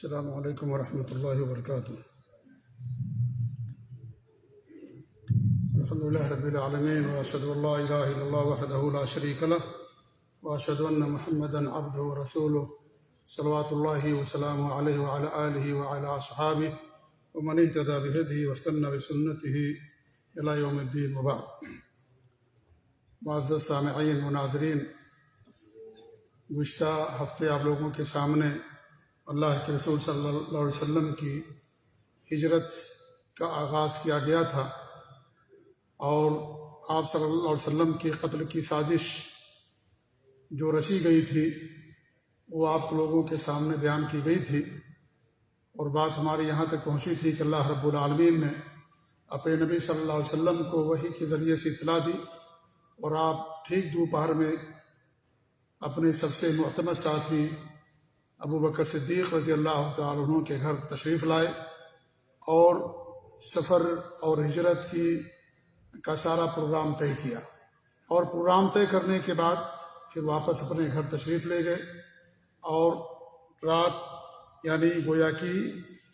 السلام علیکم ورحمۃ اللہ وبرکاتہ۔ الحمد للہ رب العالمین، واشهد ان لا الہ الا اللہ وحدہ لا شریک لہ، واشهد ان محمدا عبدہ ورسولہ، صلوات اللہ وسلامہ علیہ وعلی آلہ وعلی اصحابہ ومن اہتدی بہدیہ واستنى بسنتہ الی یوم الدین، وبعد۔ معزز سامعین و ناظرین، گزشتہ ہفتے آپ لوگوں کے سامنے اللہ کے رسول صلی اللہ علیہ وسلم کی ہجرت کا آغاز کیا گیا تھا، اور آپ صلی اللہ علیہ وسلم کے قتل کی سازش جو رچی گئی تھی وہ آپ لوگوں کے سامنے بیان کی گئی تھی، اور بات ہماری یہاں تک پہنچی تھی کہ اللہ رب العالمین نے اپنے نبی صلی اللہ علیہ وسلم کو وحی کے ذریعے سے اطلاع دی، اور آپ ٹھیک دوپہر میں اپنے سب سے معتمد ساتھی ابو بکر صدیق رضی اللہ تعالیٰ عنہ کے گھر تشریف لائے، اور سفر اور ہجرت کا سارا پروگرام طے کیا، اور پروگرام طے کرنے کے بعد پھر واپس اپنے گھر تشریف لے گئے، اور رات یعنی گویا کہ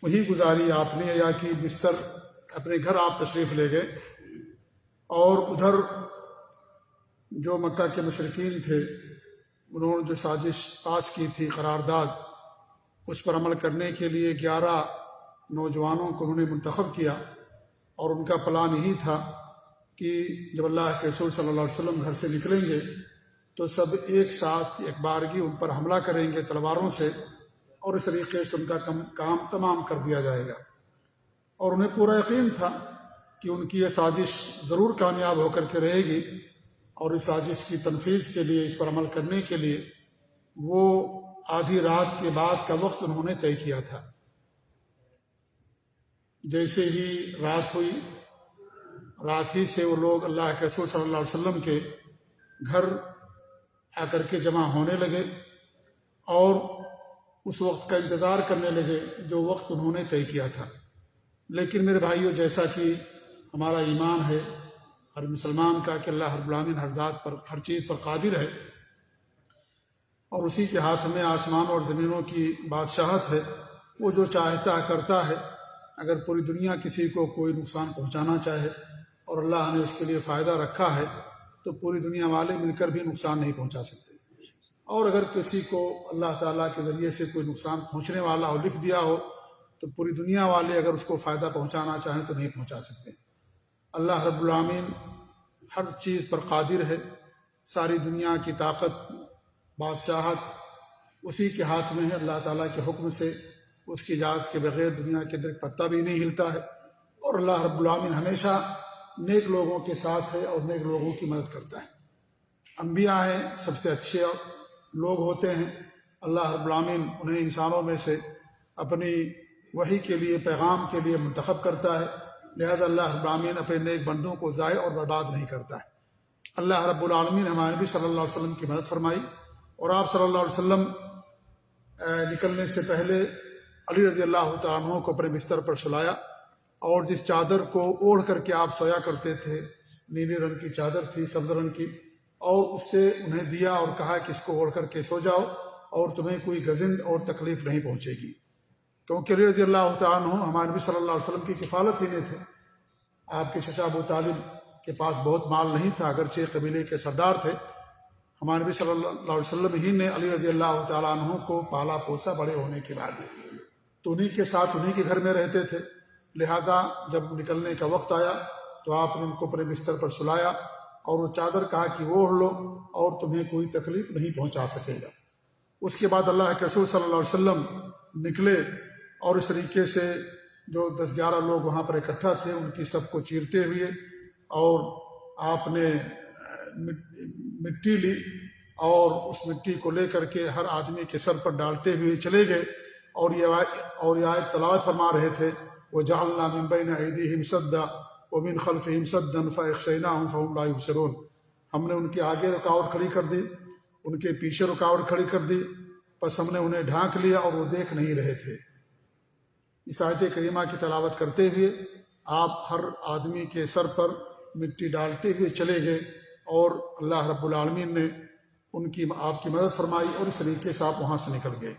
وہیں گزاری آپ نے، یا کہ بستر اپنے گھر آپ تشریف لے گئے، اور ادھر جو مکہ کے مشرکین تھے انہوں نے جو سازش پاس کی تھی، قرارداد، اس پر عمل کرنے کے لیے 11 نوجوانوں کو انہوں نے منتخب کیا، اور ان کا پلان یہی تھا کہ جب اللہ کے رسول صلی اللہ علیہ وسلم گھر سے نکلیں گے تو سب ایک ساتھ ایک بارگی ان پر حملہ کریں گے تلواروں سے، اور اس طریقے سے ان کا کام تمام کر دیا جائے گا، اور انہیں پورا یقین تھا کہ ان کی یہ سازش ضرور کامیاب ہو کر کے رہے گی، اور اس سازش کی تنفیذ کے لیے، اس پر عمل کرنے کے لیے وہ آدھی رات کے بعد کا وقت انہوں نے طے کیا تھا۔ جیسے ہی رات ہوئی، رات ہی سے وہ لوگ اللہ کے رسول صلی اللہ علیہ وسلم کے گھر آ کر کے جمع ہونے لگے، اور اس وقت کا انتظار کرنے لگے جو وقت انہوں نے طے کیا تھا۔ لیکن میرے بھائیوں، جیسا کہ ہمارا ایمان ہے ہر مسلمان کا کہ اللہ رب العالمین ہر ذات پر، ہر چیز پر قادر ہے، اور اسی کے ہاتھ میں آسمان اور زمینوں کی بادشاہت ہے، وہ جو چاہتا کرتا ہے۔ اگر پوری دنیا کسی کو کوئی نقصان پہنچانا چاہے اور اللہ نے اس کے لیے فائدہ رکھا ہے تو پوری دنیا والے مل کر بھی نقصان نہیں پہنچا سکتے، اور اگر کسی کو اللہ تعالیٰ کے ذریعے سے کوئی نقصان پہنچنے والا ہو، لکھ دیا ہو، تو پوری دنیا والے اگر اس کو فائدہ پہنچانا چاہیں تو نہیں پہنچا سکتے۔ اللہ رب العالمین ہر چیز پر قادر ہے، ساری دنیا کی طاقت، بادشاہت اسی کے ہاتھ میں ہے۔ اللہ تعالیٰ کے حکم سے، اس کی اجازت کے بغیر دنیا کے اندر ایک پتا بھی نہیں ہلتا ہے، اور اللہ رب العالمین ہمیشہ نیک لوگوں کے ساتھ ہے اور نیک لوگوں کی مدد کرتا ہے۔ انبیاء ہیں، سب سے اچھے لوگ ہوتے ہیں، اللہ رب العالمین انہیں انسانوں میں سے اپنی وحی کے لیے، پیغام کے لیے منتخب کرتا ہے، لہذا اللہ رب العالمین اپنے نیک بندوں کو ضائع اور برباد نہیں کرتا ہے۔ اللہ رب العالمین ہمارے نبی صلی اللہ علیہ وسلم کی مدد فرمائی، اور آپ صلی اللہ علیہ وسلم نکلنے سے پہلے علی رضی اللہ تعالیٰ عنہ کو اپنے بستر پر سلایا، اور جس چادر کو اوڑھ کر کے آپ سویا کرتے تھے، نیلے رنگ کی چادر تھی، سبز رنگ کی، اور اس سے انہیں دیا اور کہا کہ اس کو اوڑھ کر کے سو جاؤ، اور تمہیں کوئی گزند اور تکلیف نہیں پہنچے گی، کیونکہ علی رضی اللہ تعالیٰ عنہ ہمارے نبی صلی اللہ علیہ وسلم کی کفالت ہی میں تھے۔ آپ کے چچا ابو طالب کے پاس بہت مال نہیں تھا، اگرچہ قبیلے کے سردار تھے، ہمارے نبی صلی اللہ علیہ وسلم ہی نے علی رضی اللہ تعالیٰ عنہ کو پالا پوسا بڑے ہونے کے بعد، تو انہی کے ساتھ، انہی کے گھر میں رہتے تھے، لہذا جب نکلنے کا وقت آیا تو آپ نے ان کو اپنے بستر پر سلایا، اور وہ چادر کہا کہ وہ اوڑھ لو اور تمہیں کوئی تکلیف نہیں پہنچا سکے گا۔ اس کے بعد اللہ کے رسول صلی اللہ علیہ وسلم نکلے، اور اس طریقے سے جو 10-11 لوگ وہاں پر اکٹھا تھے ان کی سب کو چیرتے ہوئے، اور آپ نے مٹی لی، اور اس مٹی کو لے کر کے ہر آدمی کے سر پر ڈالتے ہوئے چلے گئے، اور یہ آیت تلاوت فرما رہے تھے، وَجَعَلْنَا مِن بَيْنِ أَيْدِيهِمْ سَدًّا وَمِن خَلْفِهِمْ سَدًّا فَأَغْشَيْنَاهُمْ فَهُمْ لَا يُبْصِرُونَ۔ ہم نے ان کے آگے رکاوٹ کھڑی کر دی، ان کے پیچھے رکاوٹ کھڑی کر دی، پس ہم نے انہیں ڈھانک لیا اور وہ دیکھ نہیں رہے تھے۔ اس آیت کریمہ کی تلاوت کرتے ہوئے آپ ہر آدمی کے سر پر مٹی ڈالتے ہوئے چلے گئے، اور اللہ رب العالمین نے آپ کی مدد فرمائی، اور اس طریقے سے آپ وہاں سے نکل گئے۔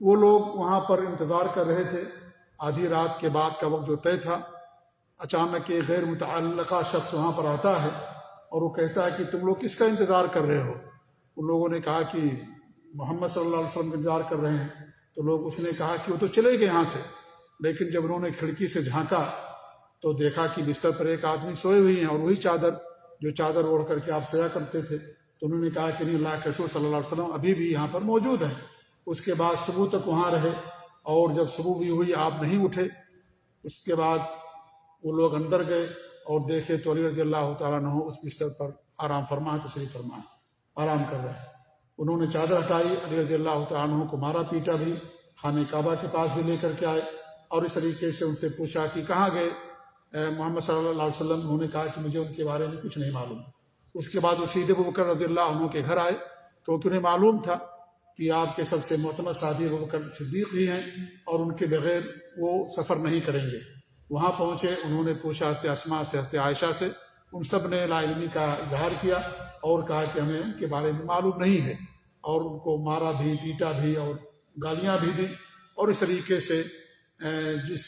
وہ لوگ وہاں پر انتظار کر رہے تھے۔ آدھی رات کے بعد کا وقت جو طے تھا، اچانک ایک غیر متعلقہ شخص وہاں پر آتا ہے اور وہ کہتا ہے کہ تم لوگ کس کا انتظار کر رہے ہو؟ ان لوگوں نے کہا کہ محمد صلی اللہ علیہ وسلم کا انتظار کر رہے ہیں۔ تو اس نے کہا کہ وہ تو چلے گئے یہاں سے، لیکن جب انہوں نے کھڑکی سے جھانکا تو دیکھا کہ بستر پر ایک آدمی سوئے ہوئی ہیں، اور وہی چادر اوڑھ کر کے آپ سویا کرتے تھے۔ تو انہوں نے کہا کہ نہیں، اللہ کے رسول صلی اللہ علیہ وسلم ابھی بھی یہاں پر موجود ہیں۔ اس کے بعد صبح تک وہاں رہے، اور جب صبح بھی ہوئی آپ نہیں اٹھے۔ اس کے بعد وہ لوگ اندر گئے اور دیکھے تو علی رضی اللہ تعالیٰ عنہ اس بستر پر آرام فرما تشریف فرما آرام کر رہے ہیں۔ انہوں نے چادر ہٹائی، علی رضی اللہ تعالیٰ عنہ کو مارا پیٹا بھی، خانہ کعبہ کے پاس بھی لے کر کے آئے، اور اس طریقے سے ان سے پوچھا کہ کہاں گئے محمد صلی اللہ علیہ وسلم؟ انہوں نے کہا کہ مجھے ان کے بارے میں کچھ نہیں معلوم۔ اس کے بعد وہ سیدھے ابوبکر رضی اللہ عنہ کے گھر آئے، کیونکہ انہیں معلوم تھا کہ آپ کے سب سے معتمد صحابی ابوبکر صدیق ہی ہیں، اور ان کے بغیر وہ سفر نہیں کریں گے۔ وہاں پہنچے، انہوں نے پوچھا حضرت اسماء سے، حضرت عائشہ سے، ان سب نے لا علمی کا اظہار کیا اور کہا کہ ہمیں ان کے بارے میں معلوم نہیں ہے، اور ان کو مارا بھی، پیٹا بھی، اور گالیاں بھی دیں، اور اس طریقے سے جس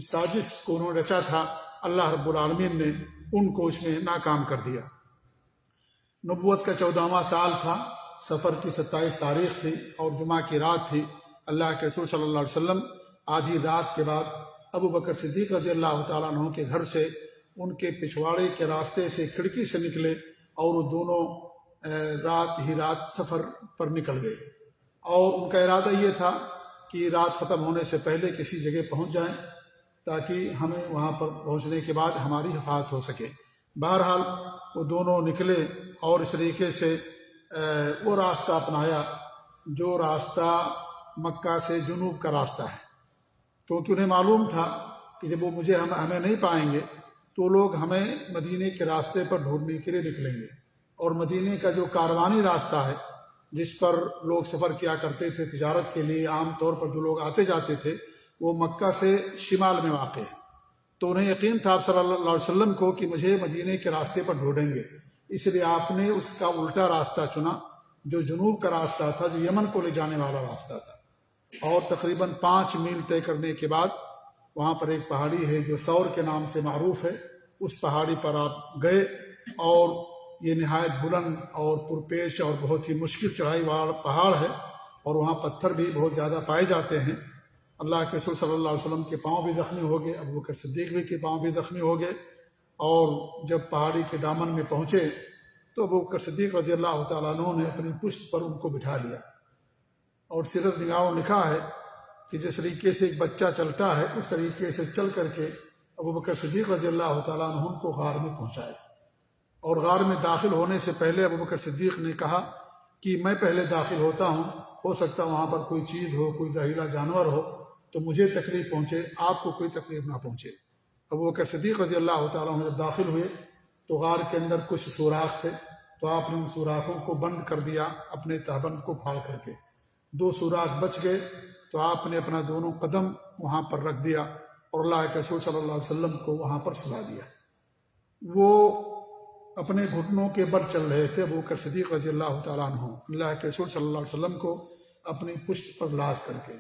سازش کو انہوں نے رچا تھا، اللہ رب العالمین نے ان کو اس میں ناکام کر دیا۔ نبوت کا 14واں سال تھا، سفر کی 27 تاریخ تھی اور جمعہ کی رات تھی۔ اللہ کے رسول صلی اللہ علیہ وسلم آدھی رات کے بعد ابوبکر صدیق رضی اللہ تعالیٰ عنہ کے گھر سے ان کے پچھواڑے کے راستے سے کھڑکی سے نکلے، اور وہ دونوں رات سفر پر نکل گئے، اور ان کا ارادہ یہ تھا کہ رات ختم ہونے سے پہلے کسی جگہ پہنچ جائیں تاکہ ہمیں وہاں پر پہنچنے کے بعد ہماری حفاظت ہو سکے۔ بہرحال وہ دونوں نکلے اور اس طریقے سے وہ راستہ اپنایا جو راستہ مکہ سے جنوب کا راستہ ہے، کیونکہ انہیں معلوم تھا کہ جب وہ ہمیں نہیں پائیں گے تو لوگ ہمیں مدینے کے راستے پر ڈھونڈنے کے لیے نکلیں گے، اور مدینے کا جو کاروانی راستہ ہے جس پر لوگ سفر کیا کرتے تھے تجارت کے لیے، عام طور پر جو لوگ آتے جاتے تھے، وہ مکہ سے شمال میں واقع ہے۔ تو انہیں یقین تھا آپ صلی اللہ علیہ وسلم کو کہ مجھے مدینے کے راستے پر ڈھونڈیں گے، اس لیے آپ نے اس کا الٹا راستہ چنا جو جنوب کا راستہ تھا، جو یمن کو لے جانے والا راستہ تھا۔ اور تقریباً 5 میل طے کرنے کے بعد وہاں پر ایک پہاڑی ہے جو سور کے نام سے معروف ہے، اس پہاڑی پر آپ گئے، اور یہ نہایت بلند اور پرپیش اور بہت ہی مشکل چڑھائی والا پہاڑ ہے، اور وہاں پتھر بھی بہت زیادہ پائے جاتے ہیں۔ اللہ کے رسول صلی اللہ علیہ وسلم کے پاؤں بھی زخمی ہو گئے، ابوبکر صدیق بھی کے پاؤں بھی زخمی ہو گئے، اور جب پہاڑی کے دامن میں پہنچے تو ابوبکر صدیق رضی اللہ تعالیٰ عنہ نے اپنی پشت پر ان کو بٹھا لیا، اور سیرت نگاروں نے لکھا ہے کہ جس طریقے سے ایک بچہ چلتا ہے اس طریقے سے چل کر کے ابوبکر صدیق رضی اللہ تعالیٰ عنہ کو غار میں پہنچائے۔ اور غار میں داخل ہونے سے پہلے ابوبکر صدیق نے کہا کہ میں پہلے داخل ہوتا ہوں، ہو سکتا وہاں پر کوئی چیز ہو، کوئی زہریلا جانور ہو تو مجھے تکلیف پہنچے، آپ کو کوئی تکلیف نہ پہنچے۔ ابوبکر صدیق رضی اللہ تعالیٰ عنہ جب داخل ہوئے تو غار کے اندر کچھ سوراخ تھے، تو آپ نے ان سوراخوں کو بند کر دیا اپنے تہبند کو پھاڑ کر کے۔ 2 سوراخ بچ گئے تو آپ نے اپنا دونوں قدم وہاں پر رکھ دیا اور اللہ کے رسول صلی اللہ علیہ وسلم کو وہاں پر سلا دیا۔ وہ اپنے گھٹنوں کے بل چل رہے تھے، ابوبکر صدیق رضی اللہ تعالیٰ عنہ اللہ کے رسول صلی اللہ علیہ وسلم کو اپنی پشت پر لاد کر کے،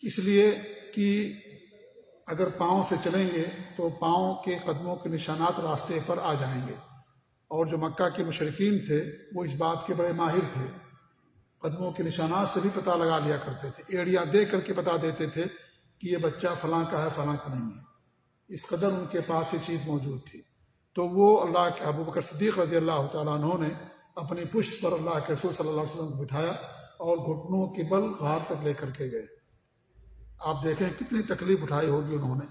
اس لیے کہ اگر پاؤں سے چلیں گے تو پاؤں کے قدموں کے نشانات راستے پر آ جائیں گے، اور جو مکہ کے مشرکین تھے وہ اس بات کے بڑے ماہر تھے، قدموں کے نشانات سے بھی پتہ لگا لیا کرتے تھے، ایڑیاں دے کر کے بتا دیتے تھے کہ یہ بچہ فلاں کا ہے، فلاں کا نہیں ہے، اس قدر ان کے پاس یہ چیز موجود تھی۔ تو وہ اللہ کے ابوبکر صدیق رضی اللہ تعالیٰ عنہ نے اپنی پشت پر اللہ کے رسول صلی اللہ علیہ وسلم کو بٹھایا اور گھٹنوں کے بل غار تک لے کر کے گئے۔ آپ دیکھیں کتنی تکلیف اٹھائی ہوگی انہوں نے،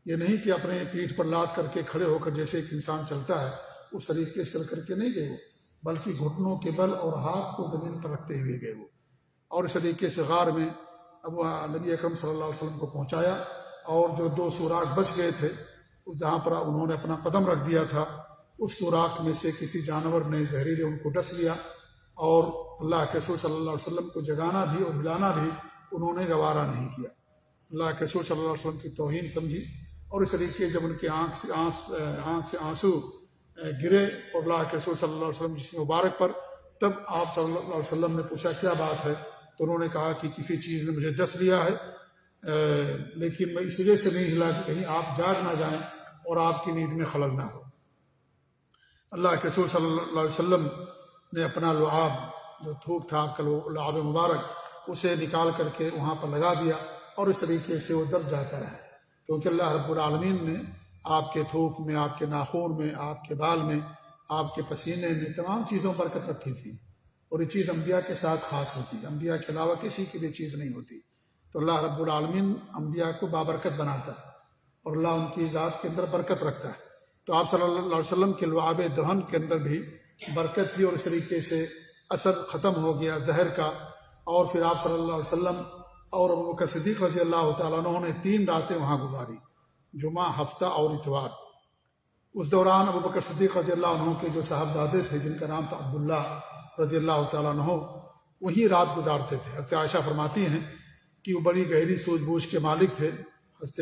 یہ نہیں کہ اپنے پیٹھ پر لاد کر کے کھڑے ہو کر جیسے ایک انسان چلتا ہے اس طریقے سے چل کر کے نہیں گئے وہ، بلکہ گھٹنوں کے بل اور ہاتھ کو زمین پر رکھتے ہوئے گئے وہ، اور اس طریقے سے غار میں اب نبی اکرم صلی اللہ علیہ وسلم کو پہنچایا، اور جو 2 سوراخ بچ گئے تھے جہاں پر انہوں نے اپنا قدم رکھ دیا تھا، اس سوراخ میں سے کسی جانور نے زہریلے ان کو ڈس لیا، اور اللہ کے رسول صلی اللہ علیہ وسلم کو جگانا بھی اور ہلانا بھی انہوں نے گوارا نہیں کیا۔ اللہ کے رسول صلی اللہ علیہ وسلم کی توہین سمجھی، اور اس طریقے جب ان کی آنکھ سے آنسو گرے اور اللہ کے رسول صلی اللہ علیہ وسلم جس مبارک پر تب آپ صلی اللہ علیہ وسلم نے پوچھا کیا بات ہے، تو انہوں نے کہا کہ کسی چیز نے مجھے ڈس لیا ہے، لیکن میں اس وجہ سے نہیں ہلا کہ کہیں آپ جاگ نہ جائیں اور آپ کی نیند میں خلل نہ ہو۔ اللہ کے رسول صلی اللہ علیہ وسلم نے اپنا لعاب، جو تھوک تھا آپ کا لعاب مبارک، اسے نکال کر کے وہاں پر لگا دیا، اور اس طریقے سے وہ دب جاتا رہا، کیونکہ اللہ رب العالمین نے آپ کے تھوک میں، آپ کے ناخون میں، آپ کے بال میں، آپ کے پسینے میں، تمام چیزوں پر برکت رکھی تھی، اور یہ چیز انبیاء کے ساتھ خاص ہوتی ہے، انبیاء کے علاوہ کسی کے لیے چیز نہیں ہوتی۔ تو اللہ رب العالمین انبیاء کو بابرکت بناتا ہے، اور اللہ ان کی ذات کے اندر برکت رکھتا ہے۔ تو آپ صلی اللہ علیہ وسلم کے لعاب دہن کے اندر بھی برکت تھی، اور اس طریقے سے اثر ختم ہو گیا زہر کا، اور پھر آپ صلی اللہ علیہ وسلم اور ابوبکر صدیق رضی اللہ تعالیٰ عنہ نے 3 راتیں وہاں گزاری، جمعہ، ہفتہ اور اتوار۔ اس دوران ابوبکر صدیق رضی اللہ عنہ کے جو صاحبزادے تھے، جن کا نام تھا عبداللہ رضی اللہ تعالیٰ عنہ، وہی رات گزارتے تھے۔ حضرت عائشہ فرماتی ہیں کہ وہ بڑی گہری سوجھ بوجھ کے مالک تھے۔ حضرت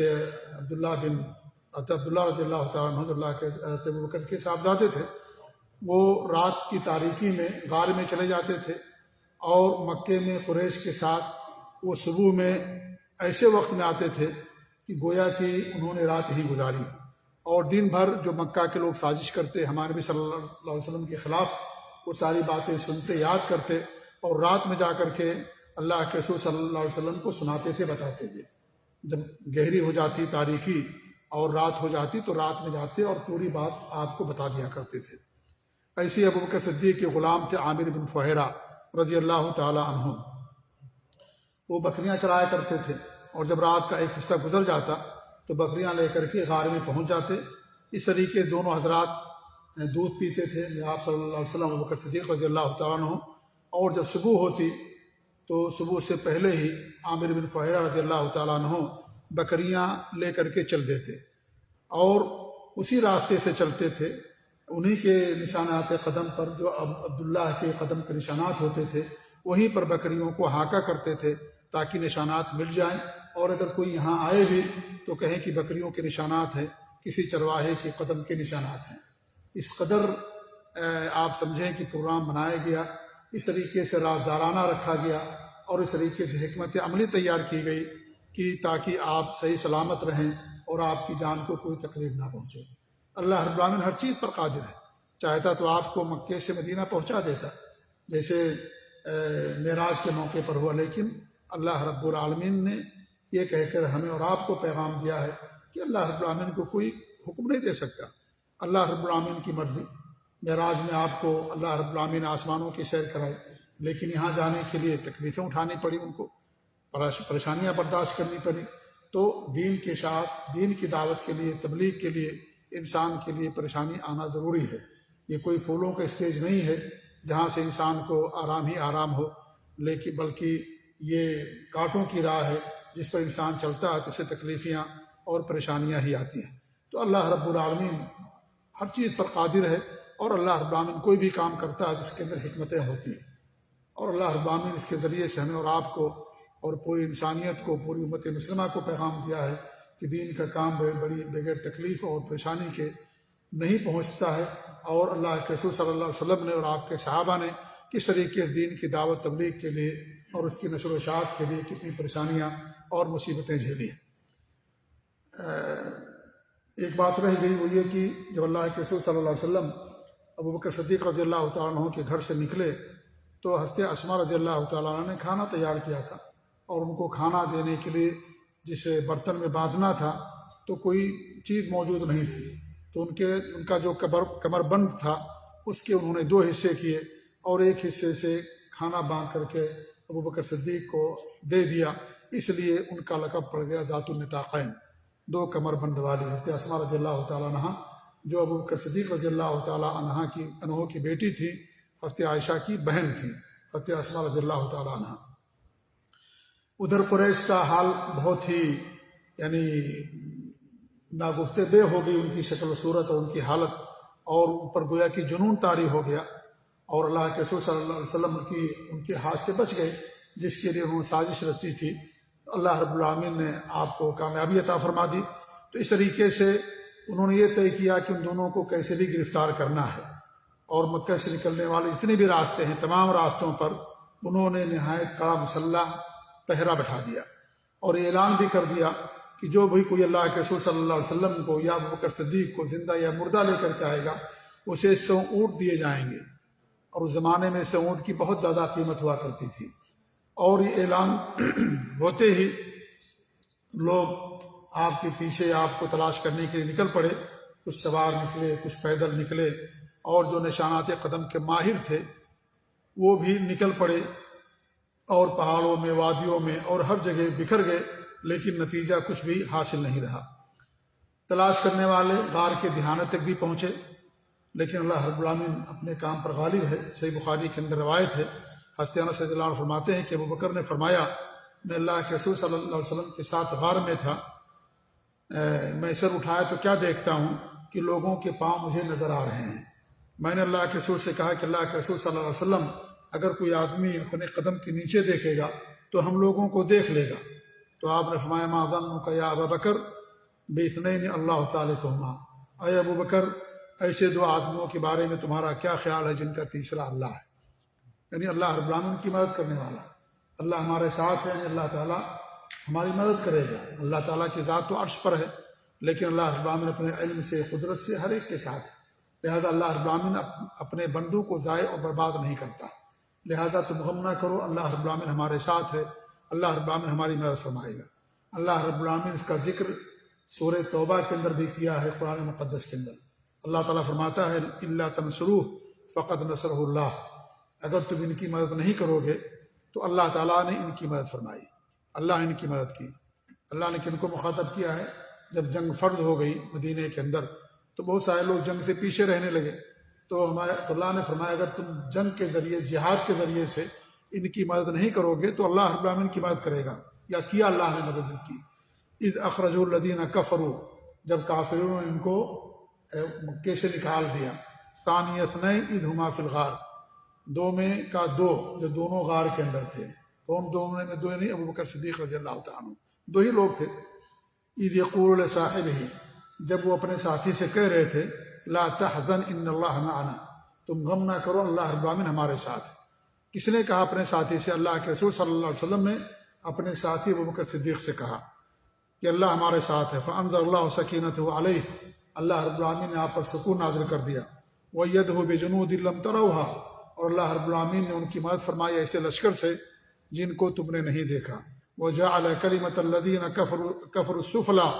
عبداللہ رضی اللہ تعالیٰ عنہ، جو اللہ کے حضرت ابوبکر کے صاحبزادے تھے، وہ رات کی تاریکی میں غار میں چلے جاتے تھے، اور مکے میں قریش کے ساتھ وہ صبح میں ایسے وقت میں آتے تھے کہ گویا کہ انہوں نے رات ہی گزاری، اور دن بھر جو مکہ کے لوگ سازش کرتے ہمارے نبی صلی اللہ علیہ وسلم کے خلاف، وہ ساری باتیں سنتے، یاد کرتے، اور رات میں جا کر کے اللہ کے رسول صلی اللہ علیہ وسلم کو سناتے تھے، بتاتے تھے۔ جب گہری ہو جاتی تاریکی اور رات ہو جاتی تو رات میں جاتے اور پوری بات آپ کو بتا دیا کرتے تھے۔ ایسے ابوبکر صدیق کے غلام تھے عامر بن فہیرہ رضی اللہ تعالی عنہ، وہ بکریاں چرایا کرتے تھے، اور جب رات کا ایک حصہ گزر جاتا تو بکریاں لے کر کے غار میں پہنچ جاتے۔ اس طریقے دونوں حضرات دودھ پیتے تھے، آپ صلی اللہ علیہ وسلم، ابوبکر صدیق رضی اللہ تعالیٰ عنہ، اور جب صبح ہوتی تو صبح سے پہلے ہی عامر بن فہیرہ رضی اللہ تعالیٰ عنہ بکریاں لے کر کے چل دیتے، اور اسی راستے سے چلتے تھے، انہی کے نشانات قدم پر، جو عبداللہ کے قدم کے نشانات ہوتے تھے، وہیں پر بکریوں کو ہانکا کرتے تھے تاکہ نشانات مل جائیں، اور اگر کوئی یہاں آئے بھی تو کہیں کہ بکریوں کے نشانات ہیں، کسی چرواہے کے قدم کے نشانات ہیں۔ اس قدر آپ سمجھیں کہ پروگرام بنایا گیا، اس طریقے سے رازدارانہ رکھا گیا، اور اس طریقے سے حکمت عملی تیار کی گئی کہ تاکہ آپ صحیح سلامت رہیں اور آپ کی جان کو کوئی تکلیف نہ پہنچے۔ اللہ رب العالمین ہر چیز پر قادر ہے، چاہتا تو آپ کو مکے سے مدینہ پہنچا دیتا، جیسے معراج کے موقع پر ہوا، لیکن اللہ رب العالمین نے یہ کہہ کر ہمیں اور آپ کو پیغام دیا ہے کہ اللہ رب العالمین کو کوئی حکم نہیں دے سکتا، اللہ رب العالمین کی مرضی۔ معراج میں آپ کو اللہ رب العالمین آسمانوں کی سیر کرائے، لیکن یہاں جانے کے لیے تکلیفیں اٹھانی پڑی، ان کو پریشانیاں برداشت کرنی پڑی۔ تو دین کے ساتھ، دین کی دعوت کے لیے، تبلیغ کے لیے انسان کے لیے پریشانی آنا ضروری ہے۔ یہ کوئی پھولوں کا اسٹیج نہیں ہے جہاں سے انسان کو آرام ہی آرام ہو، لیکن بلکہ یہ کانٹوں کی راہ ہے جس پر انسان چلتا ہے تو اسے تکلیفیاں اور پریشانیاں ہی آتی ہیں۔ تو اللہ رب العالمین ہر چیز پر قادر ہے، اور اللہ رب العالمین کوئی بھی کام کرتا ہے جس کے اندر حکمتیں ہوتی ہیں، اور اللہ رب العالمین اس کے ذریعے سے ہمیں اور آپ کو اور پوری انسانیت کو، پوری امت مسلمہ کو پیغام دیا ہے کہ دین کا کام بڑی بغیر تکلیف اور پریشانی کے نہیں پہنچتا ہے، اور اللہ کے رسول صلی اللہ علیہ وسلم نے اور آپ کے صحابہ نے کس طریقے اس دین کی دعوت تبلیغ کے لیے اور اس کی نشر و اشاعت کے لیے کتنی پریشانیاں اور مصیبتیں جھیلی ہیں۔ ایک بات رہ گئی، وہ یہ کہ جب اللہ کے رسول صلی اللہ علیہ وسلم ابوبکر صدیق رضی اللہ تعالیٰ عنہ کے گھر سے نکلے تو حضرت اسماء رضی اللہ تعالیٰ عنہ نے کھانا تیار کیا تھا، اور ان کو کھانا دینے کے لیے جس برتن میں باندھنا تھا تو کوئی چیز موجود نہیں تھی، تو ان کا جو کمر بند تھا اس کے انہوں نے 2 حصے کیے، اور ایک حصے سے کھانا باندھ کر کے ابوبکر صدیق کو دے دیا، اس لیے ان کا لقب پڑ گیا ذات النطاقین، 2 کمر بند والی۔ حضرت اسماء رضی اللہ تعالیٰ عنہ جو ابوبکر صدیق رضی اللہ تعالیٰ عنہ کی بیٹی تھی، حضرت عائشہ کی بہن تھی حضرت اسماء رضی اللہ تعالیٰ عنہ۔ ادھر قریش کا حال بہت ہی ناگفتہ بے ہو گئی، ان کی شکل و صورت اور ان کی حالت، اور اوپر گویا کہ جنون طاری ہو گیا، اور اللہ کے رسول صلی اللہ علیہ وسلم ان کے ہاتھ سے بچ گئے جس کے لیے انہوں نے سازش رچی تھی۔ اللہ رب العالمین نے آپ کو کامیابی عطا فرما دی۔ تو اس طریقے سے انہوں نے یہ طے کیا کہ ان دونوں کو کیسے بھی گرفتار کرنا ہے، اور مکہ سے نکلنے والے جتنے بھی راستے ہیں تمام راستوں پر انہوں نے نہایت کڑا مسلح پہرا بٹھا دیا، اور اعلان بھی کر دیا کہ جو بھی کوئی اللہ کے رسول صلی اللہ علیہ وسلم کو یا ابوبکر صدیق کو زندہ یا مردہ لے کر کے آئے گا اسے 100 اونٹ دیے جائیں گے، اور اس زمانے میں 100 اونٹ کی بہت زیادہ قیمت ہوا کرتی تھی۔ اور یہ اعلان ہوتے ہی لوگ آپ کے پیچھے آپ کو تلاش کرنے کے لیے نکل پڑے، کچھ سوار نکلے، کچھ پیدل نکلے، اور جو نشانات قدم کے ماہر تھے وہ بھی نکل پڑے، اور پہاڑوں میں، وادیوں میں اور ہر جگہ بکھر گئے، لیکن نتیجہ کچھ بھی حاصل نہیں رہا۔ تلاش کرنے والے غار کے دہانے تک بھی پہنچے، لیکن اللہ رب العالمین اپنے کام پر غالب ہے۔ صحیح بخاری کے اندر روایت ہے، حضرت انس رضی اللہ عنہ فرماتے ہیں کہ ابوبکر نے فرمایا میں اللہ کے رسول صلی اللہ علیہ وسلم کے ساتھ غار میں تھا، میں سر اٹھایا تو کیا دیکھتا ہوں کہ لوگوں کے پاؤں مجھے نظر آ رہے ہیں۔ میں نے اللہ کے رسول سے کہا کہ اللہ کے رسول صلی اللہ علیہ وسلم اگر کوئی آدمی اپنے قدم کے نیچے دیکھے گا تو ہم لوگوں کو دیکھ لے گا، تو آپ نے فرمایا ما ظنک یا ابابکر باثنین اللہ ثالثہما، اے ابو بکر ایسے 2 آدمیوں کے بارے میں تمہارا کیا خیال ہے جن کا تیسرا اللہ ہے؟ یعنی اللہ رب العالمین کی مدد کرنے والا، اللہ ہمارے ساتھ ہے، یعنی اللہ تعالیٰ ہماری مدد کرے گا۔ اللہ تعالیٰ کی ذات تو عرش پر ہے، لیکن اللہ رب العالمین اپنے علم سے، قدرت سے ہر ایک کے ساتھ ہے، لہذا اللہ رب العالمین اپنے بندوں کو ضائع اور برباد نہیں کرتا۔ لہذا تم غم نہ کرو، اللہ رب العالمین ہمارے ساتھ ہے، اللہ رب العالمین ہماری مدد فرمائے گا۔ اللہ رب العالمین اس کا ذکر سورہ توبہ کے اندر بھی کیا ہے، قرآن مقدس کے اندر اللہ تعالیٰ فرماتا ہے الا تنصروہ فقد نصرہ اللہ، اگر تم ان کی مدد نہیں کرو گے تو اللہ تعالیٰ نے ان کی مدد فرمائی، اللہ ان کی مدد کی۔ اللہ نے کن کو مخاطب کیا ہے؟ جب جنگ فرض ہو گئی مدینہ کے اندر تو بہت سارے لوگ جنگ سے پیچھے رہنے لگے، تو اللہ نے فرمایا اگر تم جنگ کے ذریعے، جہاد کے ذریعے سے ان کی مدد نہیں کرو گے تو اللہ رب العالمین کی مدد کرے گا، یا کیا اللہ نے مدد ان کی۔ اذ اخرجوا الذین کفروا، جب کافروں نے ان کو مکے سے نکال دیا، ثانی اثنین اذ ہما فی الغار، 2 میں کا 2 جو دونوں غار کے اندر تھے، کون 2 میں 2 نہیں، ابوبکر صدیق رضی اللہ تعالیٰ عنہ، 2 ہی لوگ تھے۔ اذ یقول لصاحبہ، جب وہ اپنے ساتھی سے کہہ رہے تھے لا تحزن ان اللہ معنا، تم غم نہ کرو، اللہ رب العالمین ہمارے ساتھ ہے۔ کس نے کہا اپنے ساتھی سے؟ اللہ کے رسول صلی اللہ علیہ وسلم نے اپنے ساتھی ابوبکر صدیق سے کہا کہ اللہ ہمارے ساتھ ہے۔ فانزل اللہ سکینتہ علیہ، اللہ رب العالمین نے آپ پر سکون نازل کر دیا۔ وَأَيَّدَهُ بِجُنُودٍ لَمْ تَرَوْهَا، اور اللہ رب العالمین نے ان کی مدد فرمائی ایسے لشکر سے جن کو تم نے نہیں دیکھا۔ وَجَعَلَ كَلِمَةَ الَّذِينَ كَفَرُوا السُّفْلَىٰ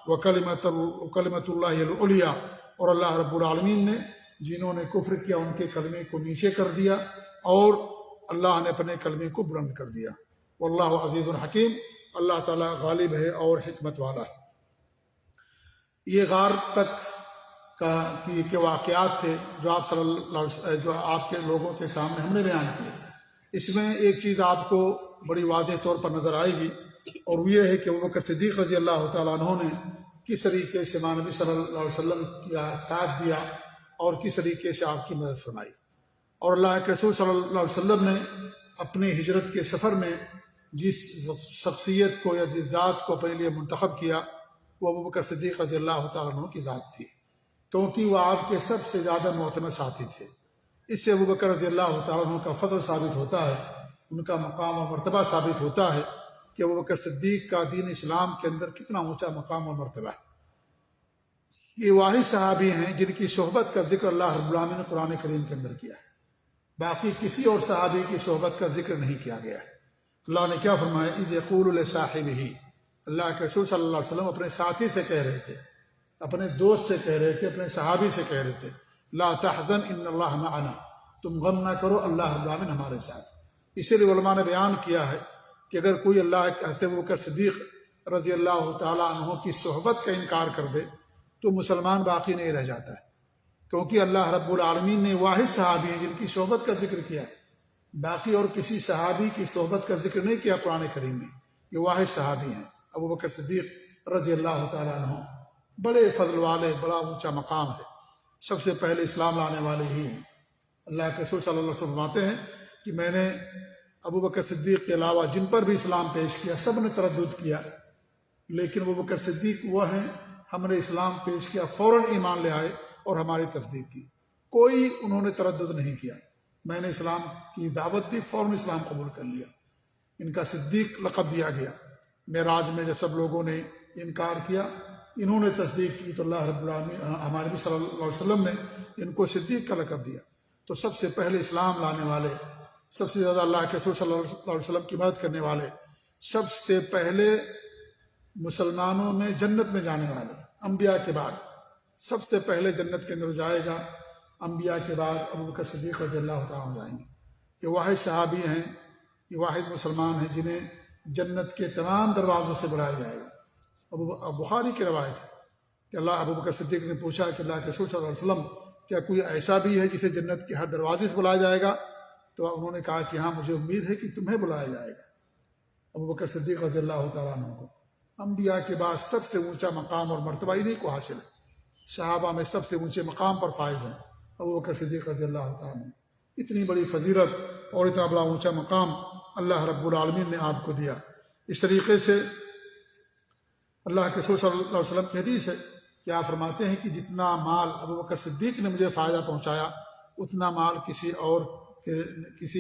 وَكَلِمَةُ اللَّهِ الْعُلْيَا، اور اللہ رب العالمین نے جنہوں نے کفر کیا ان کے کلمے کو نیچے کر دیا، اور اللہ نے اپنے کلمے کو بلند کر دیا۔ واللہ عزیز الحکیم، اللہ تعالیٰ غالب ہے اور حکمت والا ہے۔ یہ غار تک کے واقعات تھے جو آپ کے لوگوں کے سامنے ہم نے بیان کیے۔ اس میں ایک چیز آپ کو بڑی واضح طور پر نظر آئے گی، اور وہ یہ ہے کہ ابوبکر صدیق رضی اللہ تعالیٰ عنہ نے کس طریقے سے نبی صلی اللہ علیہ وسلم کا ساتھ دیا اور کس طریقے سے آپ کی مدد فرمائی۔ اور اللہ کے رسول صلی اللہ علیہ وسلم نے اپنے ہجرت کے سفر میں جس شخصیت کو یا جس ذات کو اپنے لیے منتخب کیا وہ ابوبکر صدیق رضی اللہ تعالیٰ عنہ کی ذات تھی، کیونکہ وہ آپ کے سب سے زیادہ معتمد ساتھی تھے۔ اس سے ابوبکر رضی اللہ تعالیٰ عنہ کا فضل ثابت ہوتا ہے، ان کا مقام و مرتبہ ثابت ہوتا ہے کہ ابوبکر صدیق کا دین اسلام کے اندر کتنا اونچا مقام و مرتبہ ہے۔ یہ واحد صحابی ہیں جن کی صحبت کا ذکر اللہ رب العالمین نے قرآن کریم کے اندر کیا ہے، باقی کسی اور صحابی کی صحبت کا ذکر نہیں کیا گیا ہے۔ اللہ نے کیا فرمایا؟ اذ یقول لصاحبہ، اللہ کے رسول صلی اللہ علیہ وسلم اپنے ساتھی سے کہہ رہے تھے، اپنے دوست سے کہہ رہے تھے، اپنے صحابی سے کہہ رہے تھے لا تحزن ان اللہ معنا، تم غم نہ کرو، اللہ رب العالمین ہمارے ساتھ۔ اسی لیے علماء نے بیان کیا ہے کہ اگر کوئی اللہ کے حضرت ابوبکر صدیق رضی اللہ تعالیٰ عنہ کی صحبت کا انکار کر دے تو مسلمان باقی نہیں رہ جاتا ہے، کیونکہ اللہ رب العالمین نے واحد صحابی ہیں جن کی صحبت کا ذکر کیا ہے، باقی اور کسی صحابی کی صحبت کا ذکر نہیں کیا قرآن کریم میں۔ یہ واحد صحابی ہیں ابوبکر صدیق رضی اللہ تعالیٰ عنہ، بڑے فضل والے، بڑا اونچا مقام ہے، سب سے پہلے اسلام لانے والے ہی ہیں۔ اللہ کے رسول صلی اللہ علیہ وسلم فرماتے ہیں کہ میں نے ابوبکر صدیق کے علاوہ جن پر بھی اسلام پیش کیا سب نے تردد کیا، لیکن ابوبکر صدیق وہ ہیں ہم نے اسلام پیش کیا فوراً ایمان لے آئے اور ہماری تصدیق کی۔ کوئی انہوں نے تردد نہیں کیا، میں نے اسلام کی دعوت دی، فوراً اسلام قبول کر لیا۔ ان کا صدیق لقب دیا گیا۔ معراج میں جب سب لوگوں نے انکار کیا، انہوں نے تصدیق کی تو اللہ رب العالمین ہمارے نبی صلی اللہ علیہ وسلم نے ان کو صدیق کا لقب دیا۔ تو سب سے پہلے اسلام لانے والے، سب سے زیادہ اللہ کے رسول صلی اللہ علیہ وسلم کی مدد کرنے والے، سب سے پہلے مسلمانوں میں جنت میں جانے والے، انبیاء کے بعد سب سے پہلے جنت کے اندر جائے گا، انبیاء کے بعد ابو بکر صدیق رضی اللہ تعالیٰ جائیں گے۔ یہ واحد صحابی ہیں، یہ واحد مسلمان ہیں جنہیں جنت کے تمام دروازوں سے بلایا جائے گا۔ بخاری کی روایت ہے کہ ابو بکر صدیق نے پوچھا کہ اللہ کے رسول صلی اللہ علیہ وسلم کیا کوئی ایسا بھی ہے جسے جنت کے ہر دروازے سے بلایا جائے گا؟ تو انہوں نے کہا کہ ہاں، مجھے امید ہے کہ تمہیں بلایا جائے گا۔ ابو بکر صدیق رضی اللہ تعالیٰ عنہ کو انبیاء کے بعد سب سے اونچا مقام اور مرتبہ انہیں کو حاصل ہے۔ صحابہ میں سب سے اونچے مقام پر فائز ہیں ابو بکر صدیق رضی اللہ تعالیٰ عنہ۔ اتنی بڑی فضیلت اور اتنا بڑا اونچا مقام اللہ رب العالمین نے آپ کو دیا۔ اس طریقے سے اللہ کے رسول صلی اللہ علیہ وسلم کی حدیث ہے کہ آپ فرماتے ہیں کہ جتنا مال ابو بکر صدیق نے مجھے فائدہ پہنچایا، اتنا مال کسی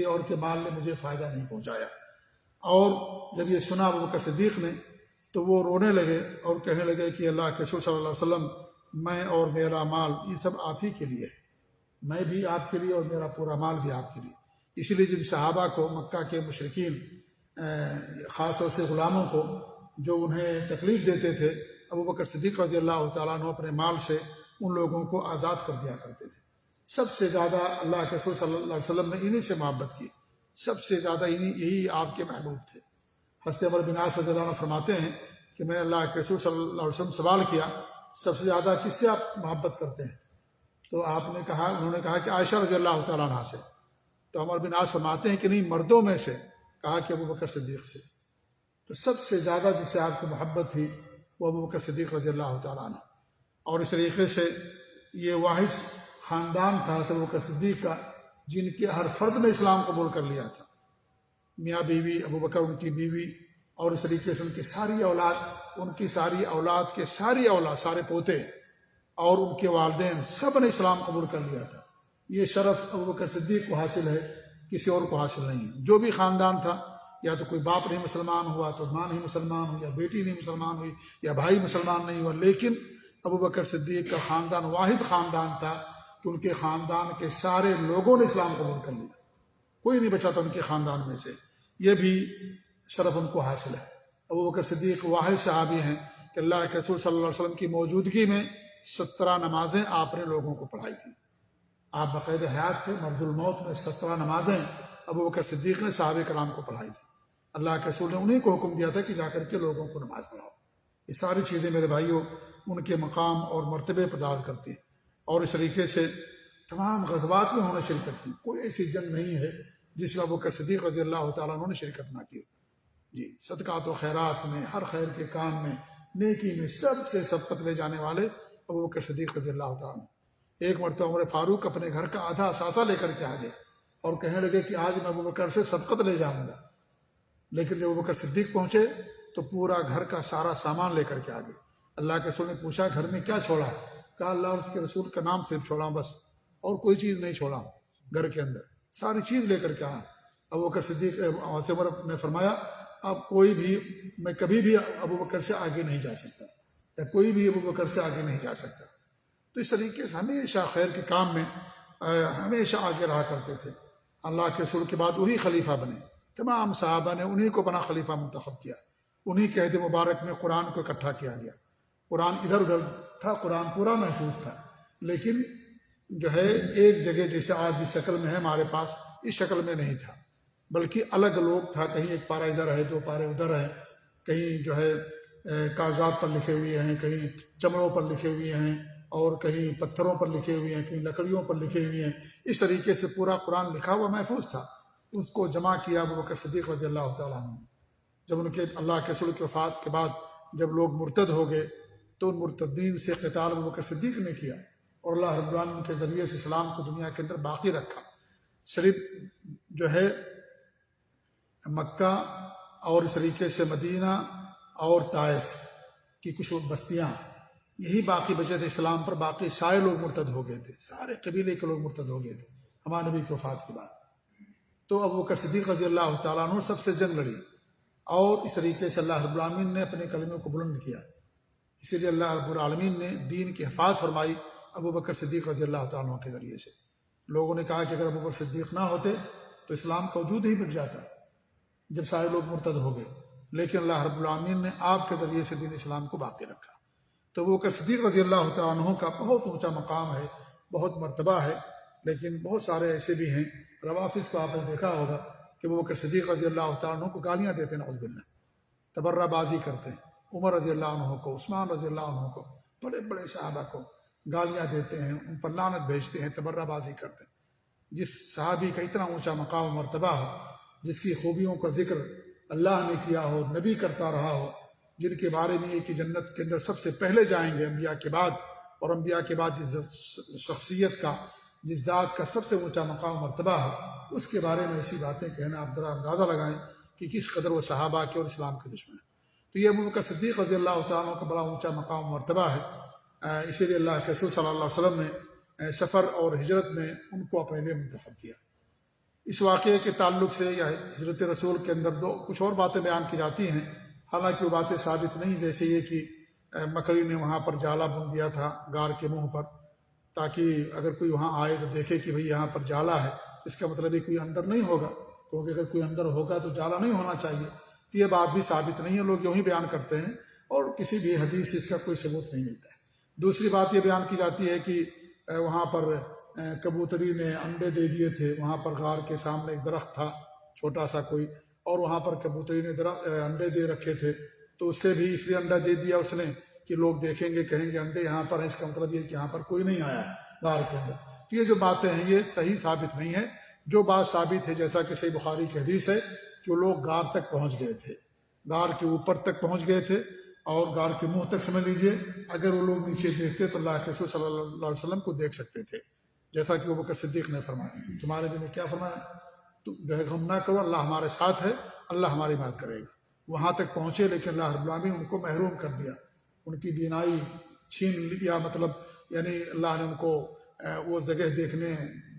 اور کے مال نے مجھے فائدہ نہیں پہنچایا۔ اور جب یہ سنا ابو بکر صدیق نے تو وہ رونے لگے اور کہنے لگے کہ اللہ کے رسول صلی اللہ علیہ وسلم، میں اور میرا مال یہ سب آپ ہی کے لیے ہے، میں بھی آپ کے لیے اور میرا پورا مال بھی آپ کے لیے۔ اس لیے جن صحابہ کو مکہ کے مشرکین، خاص طور سے غلاموں کو جو انہیں تکلیف دیتے تھے، ابو بکر صدیق رضی اللہ تعالیٰ عنہ اپنے مال سے ان لوگوں کو آزاد کر دیا کرتے تھے۔ سب سے زیادہ اللہ کے رسول صلی اللہ علیہ وسلم نے انہی سے محبت کی، سب سے زیادہ یہی آپ کے محبوب تھے۔ حضرت عمر بن عاص رضی اللہ عنہ فرماتے ہیں کہ میں نے اللہ کے رسول صلی اللہ علیہ وسلم سوال کیا، سب سے زیادہ کس سے آپ محبت کرتے ہیں؟ تو انہوں نے کہا کہ عائشہ رضی اللہ تعالیٰ عنہ سے۔ تو عمر بن عاص فرماتے ہیں کہ نہیں، مردوں میں سے، کہا کہ ابو بکر صدیق سے۔ تو سب سے زیادہ جس سے آپ کی محبت تھی وہ ابو بکر صدیق رضی اللہ تعالیٰ عنہ۔ اور اس طریقے سے یہ واحد خاندان تھا ابو بکر صدیق کا جن کے ہر فرد نے اسلام قبول کر لیا تھا۔ میاں بیوی، ابو بکر ان کی بیوی، اور اس طریقے سے ان کی ساری اولاد، ان کی ساری اولاد کے ساری اولاد، سارے پوتے اور ان کے والدین، سب نے اسلام قبول کر لیا تھا۔ یہ شرف ابو بکر صدیق کو حاصل ہے، کسی اور کو حاصل نہیں ہے۔ جو بھی خاندان تھا، یا تو کوئی باپ نہیں مسلمان ہوا تو ماں نہیں مسلمان ہوئی، یا بیٹی نہیں مسلمان ہوئی، یا بھائی مسلمان نہیں ہوا، لیکن ابو بکر صدیق کا خاندان واحد خاندان تھا کہ ان کے خاندان کے سارے لوگوں نے اسلام قبول کر لیا، کوئی نہیں بچا تھا ان کے خاندان میں سے۔ یہ بھی شرف ان کو حاصل ہے۔ ابو بکر صدیق واحد صحابی ہیں کہ اللہ کے رسول صلی اللہ علیہ وسلم کی موجودگی میں 17 نمازیں آپ نے لوگوں کو پڑھائی تھیں۔ آپ باقاعدہ حیات تھے، مرض الموت میں 17 نمازیں ابو بکر صدیق نے صحابہ کرام کو پڑھائی تھی۔ اللہ کے رسول نے انہیں کو حکم دیا تھا کہ جا کر کے لوگوں کو نماز پڑھاؤ۔ یہ ساری چیزیں میرے بھائیوں ان کے مقام اور مرتبے پر داخل کرتی ہیں۔ اور اس طریقے سے تمام غزوات میں انہوں نے شرکت کی، کوئی ایسی جنگ نہیں ہے جس میں ابو بکر صدیق رضی اللہ تعالیٰ عنہ نے شرکت نہ کی۔ جی، صدقات و خیرات میں، ہر خیر کے کام میں، نیکی میں سب سے سبقت لے جانے والے ابو بکر صدیق رضی اللہ تعالیٰ عنہ۔ ایک مرتبہ عمر فاروق اپنے گھر کا آدھا اثاثہ لے کر کے آ گئے اور کہنے لگے کہ آج میں ابو بکر سے سبقت لے جاؤں گا، لیکن جب ابو بکر صدیق پہنچے تو پورا گھر کا سارا سامان لے کر کے آ گئے۔ اللہ کے رسول نے پوچھا گھر میں کیا چھوڑا ہے؟ کہا اللہ اور اس کے رسول کا نام صرف چھوڑا ہوں، بس اور کوئی چیز نہیں چھوڑا ہوں، گھر کے اندر ساری چیز لے کر کے آیا۔ ابو بکر صدیق عمر نے فرمایا اب کوئی بھی، میں کبھی بھی ابو بکر سے آگے نہیں جا سکتا، یا کوئی بھی ابو بکر سے آگے نہیں جا سکتا۔ تو اس طریقے سے ہمیشہ خیر کے کام میں ہمیشہ آگے رہا کرتے تھے۔ اللہ کے رسول کے بعد وہی خلیفہ بنے، تمام صحابہ نے انہی کو اپنا خلیفہ منتخب کیا، انہی کے عہد مبارک میں قرآن کو اکٹھا کیا گیا۔ قرآن ادھر ادھر تھا، قرآن پورا محفوظ تھا، لیکن جو ہے ایک جگہ جیسے آج جس شکل میں ہے ہمارے پاس، اس شکل میں نہیں تھا، بلکہ الگ لوگ تھا، کہیں ایک پارہ ادھر ہے، 2 پارے ادھر ہیں، کہیں جو ہے کاغذات پر لکھے ہوئے ہیں، کہیں چمڑوں پر لکھے ہوئے ہیں، اور کہیں پتھروں پر لکھے ہوئے ہیں، کہیں لکڑیوں پر لکھے ہوئے ہیں۔ اس طریقے سے پورا قرآن لکھا ہوا محفوظ تھا۔ اس کو جمع کیا ابو بکر صدیق رضی اللہ تعالیٰ عنہ نے۔ جب ان کے اللہ کے رسول کی وفات کے بعد جب لوگ مرتد ہو گئے تو ان مرتدین سے قتال ابو بکر صدیق نے کیا، اور اللہ رب العالمین کے ذریعے سے اسلام کو دنیا کے اندر باقی رکھا۔ صرف جو ہے مکہ اور اس طریقے سے مدینہ اور طائف کی کچھ بستیاں یہی باقی بچے تھے اسلام پر، باقی سارے لوگ مرتد ہو گئے تھے، سارے قبیلے کے لوگ مرتد ہو گئے تھے ہمارے نبی کی وفات کے بعد۔ تو ابوبکر صدیق رضی اللہ تعالیٰ عنہ سب سے جنگ لڑی، اور اس طریقے سے اللہ رب العالمین نے اپنے کلمے کو بلند کیا، اسی لیے اللہ رب العالمین نے دین کی حفاظت فرمائی ابوبکر صدیق رضی اللہ تعالیٰ عنہ کے ذریعے سے۔ لوگوں نے کہا کہ اگر ابوبکر صدیق نہ ہوتے تو اسلام کا وجود ہی مٹ جاتا جب سارے لوگ مرتد ہو گئے، لیکن اللہ رب العالمین نے آپ کے ذریعے سے دین اسلام کو باقی رکھا۔ تو ابوبکر صدیق رضی اللہ تعالیٰ عنہ کا بہت اونچا مقام ہے، بہت مرتبہ ہے، لیکن بہت سارے ایسے بھی ہیں، روافظ کو آپ نے دیکھا ہوگا کہ ابوبکر صدیق رضی اللہ تعالیٰ عنہ کو گالیاں دیتے ہیں، نعوذ باللہ، تبرہ بازی کرتے ہیں، عمر رضی اللہ عنہ کو، عثمان رضی اللہ عنہ کو، بڑے بڑے صحابہ کو گالیاں دیتے ہیں، ان پر لعنت بھیجتے ہیں، تبرہ بازی کرتے ہیں۔ جس صحابی کا اتنا اونچا مقام و مرتبہ ہو، جس کی خوبیوں کا ذکر اللہ نے کیا ہو، نبی کرتا رہا ہو، جن کے بارے میں یہ کہ جنت کے اندر سب سے پہلے جائیں گے انبیاء کے بعد، اور انبیاء کے بعد جس شخصیت کا، جس ذات کا سب سے اونچا مقام و مرتبہ ہو، اس کے بارے میں ایسی باتیں کہنا آپ ذرا اندازہ لگائیں کہ کس قدر وہ صحابہ کے اور اسلام کے دشمن ہیں۔ تو یہ ابوبکر صدیق رضی اللہ تعالیٰ کا بڑا اونچا مقام و مرتبہ ہے، اسی لیے اللہ کے رسول صلی اللہ علیہ وسلم نے سفر اور ہجرت میں ان کو اپنے لیے منتخب کیا۔ اس واقعے کے تعلق سے یا ہجرت رسول کے اندر کچھ اور باتیں بیان کی جاتی ہیں، حالانکہ وہ باتیں ثابت نہیں، جیسے یہ کہ مکڑی نے وہاں پر جالا بن دیا تھا غار کے منہ پر، تاکہ اگر کوئی وہاں آئے تو دیکھے کہ بھئی یہاں پر جالا ہے، اس کا مطلب ہے کوئی اندر نہیں ہوگا، کیونکہ اگر کوئی اندر ہوگا تو جالا نہیں ہونا چاہیے۔ تو یہ بات بھی ثابت نہیں ہے، لوگ یوں ہی بیان کرتے ہیں، اور کسی بھی حدیث سے اس کا کوئی ثبوت نہیں ملتا ہے۔ دوسری بات یہ بیان کی جاتی ہے کہ وہاں پر کبوتری نے انڈے دے دیے تھے، وہاں پر غار کے سامنے ایک درخت تھا چھوٹا سا کوئی، اور وہاں پر کبوتری نے انڈے دے رکھے تھے، تو اس سے بھی اس لیے انڈا دے دیا اس نے کہ لوگ دیکھیں گے کہیں گے انڈے یہاں پر ہیں، اس کا مطلب یہ کہ یہاں پر کوئی نہیں آیا غار کے اندر۔ تو یہ جو باتیں ہیں یہ صحیح ثابت نہیں ہے۔ جو بات ثابت ہے، جیسا کہ صحیح بخاری کی حدیث ہے، کہ وہ لوگ غار تک پہنچ گئے تھے، غار کے اوپر تک پہنچ گئے تھے، اور غار کے منہ تک سمجھ لیجئے، اگر وہ لوگ نیچے دیکھتے تو اللہ کے رسول صلی اللہ علیہ وسلم کو دیکھ سکتے تھے، جیسا کہ ابوبکر صدیق نے فرمایا۔ تمہارے بھی نے کیا فرمایا؟ تو غم نہ کرو، اللہ ہمارے ساتھ ہے، اللہ ہماری مدد کرے گا۔ وہاں تک پہنچے، لیکن اللہ رب العالمین ان کو محروم کر دیا، ان کی بینائی چھین لیا، مطلب یعنی اللہ نے ان کو وہ جگہ دیکھنے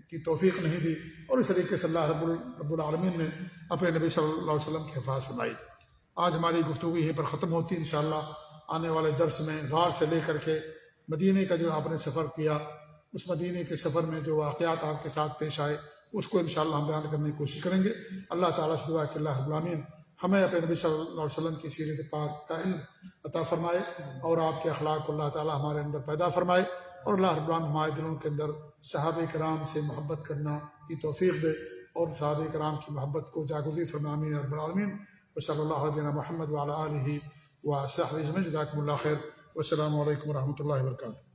کی توفیق نہیں دی، اور اس طریقے سے اللہ رب العالمین نے اپنے نبی صلی اللہ علیہ وسلم کی حفاظت فرمائی۔ آج ہماری گفتگو یہیں پر ختم ہوتی ہے، انشاءاللہ آنے والے درس میں غار سے لے کر کے مدینے کا جو آپ نے سفر کیا، اس مدینے کے سفر میں جو واقعات آپ کے ساتھ پیش آئے، اس کو انشاءاللہ ہم بیان کرنے کی کوشش کریں گے۔ اللہ تعالیٰ سے دعا کہ اللہ رب العالمین ہمیں اپنے نبی صلی اللہ علیہ وسلم کی سیرت پاک کا علم عطا فرمائے، اور آپ کے اخلاق کو اللہ تعالیٰ ہمارے اندر پیدا فرمائے، اور اللہ رب العالمین ہمارے دلوں کے اندر صحابہ کرام سے محبت کرنا کی توفیق دے، اور صحابہ کرام کی محبت کو جاگزی فرمائے، آمین رب العالمین۔ وصلی اللہ علیہ محمد وعلی آلہ وصحبہ اجمعین۔ جزاکم اللہ خیر، والسلام علیکم ورحمۃ اللہ وبرکاتہ۔